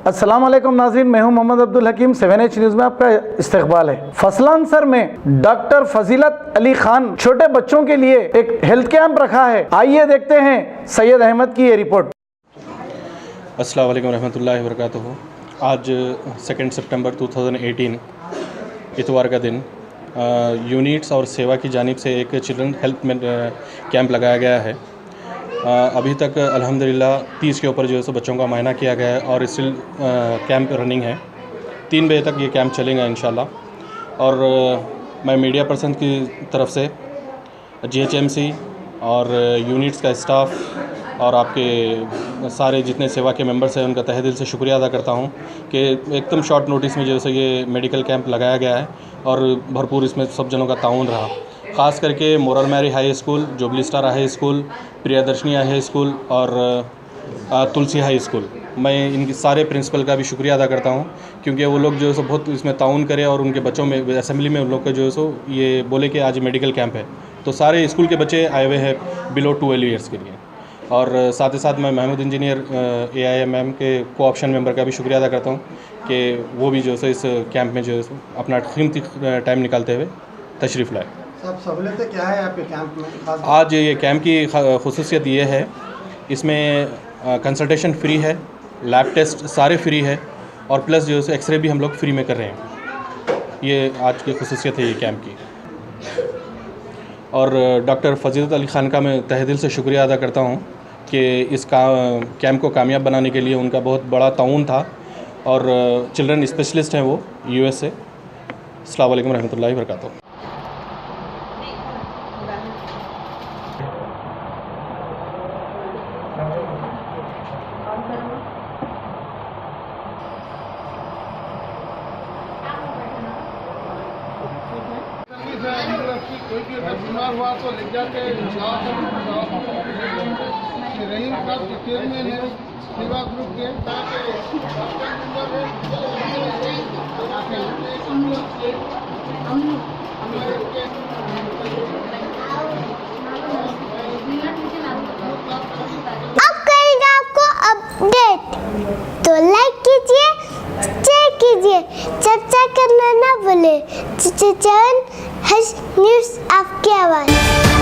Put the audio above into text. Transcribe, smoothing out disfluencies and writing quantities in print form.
अस्सलाम वालेकुम नाज़रीन, मैं हूं मोहम्मद अब्दुल हकीम। 7H न्यूज़ में आपका इस्तकबाल है। फसलांसर में डॉक्टर फजीलत अली खान छोटे बच्चों के लिए एक हेल्थ कैंप रखा है। आइए देखते हैं सैयद अहमद की ये रिपोर्ट। अस्सलाम वालेकुम रहमतुल्लाहि व बरकातुहू। आज 2 सितंबर 2018 इतवार का दिन यूनिट्स और सेवा की जानिब से एक चिल्ड्रन हेल्थ कैंप लगाया गया है। अभी तक अल्हम्दुलिल्लाह 30 के ऊपर जो है सो बच्चों का मुआयना किया गया है और स्टिल कैंप रनिंग है। 3 बजे तक ये कैंप चलेगा इंशाल्लाह। और मैं मीडिया पर्सन की तरफ से GHMC और यूनिट्स का स्टाफ और आपके सारे जितने सेवा के मेंबर्स हैं उनका तहे दिल से शुक्रिया अदा करता हूं कि एकदम शॉर्ट नोटिस में जो है ये मेडिकल कैंप लगाया गया है और भरपूर इसमें सब जनों का ताउन रहा। ख़ास करके Moral Mary High School, Jubilee Star High School, Priyadarshini High School और तुलसी हाई स्कूल, मैं इनकी सारे प्रिंसिपल का भी शुक्रिया अदा करता हूं क्योंकि वो लोग जो है सो बहुत इसमें ताउन करे और उनके बच्चों में असेंबली में उन लोग का जो है सो ये बोले कि आज मेडिकल कैंप है, तो सारे स्कूल के बच्चे आए हुए हैं बिलो 12 ईयर्स के लिए। और साथ ही साथ मैं महमूद इंजीनियर AIMM के को-ऑप्शन मेंबर का भी शुक्रिया अदा करता हूं कि वो भी जो है इस कैंप में जो है अपना कीमती टाइम निकालते हुए तशरीफ़ लाए। सब सहूलियतें क्या है आपके कैंप में? आज ये कैंप की खुसूसियत ये है, इसमें कंसल्टेशन फ्री है, लैब टेस्ट सारे फ्री है और प्लस जो है एक्सरे भी हम लोग फ्री में कर रहे हैं। ये आज की खुसूसियत है ये कैंप की। और डॉक्टर फजीलत अली खान का मैं तहे दिल से शुक्रिया अदा करता हूँ कि इस कैंप को कामयाब बनाने के लिए उनका बहुत बड़ा ताउन था और चिल्ड्रन स्पेशलिस्ट हैं वो US से। अस्सलाम वालेकुम रहमतुल्लाहि व बरकातुहू। कोई भी अगर बीमार हुआ तो ले जाके रहीम साहब के चेयरमैन है सेवा ग्रुप के अब करेंगे आपको अपडेट, तो लाइक कीजिए, शेयर कीजिए, चर्चा करना ना भूले। न्यूज़ आपकी आवाज़।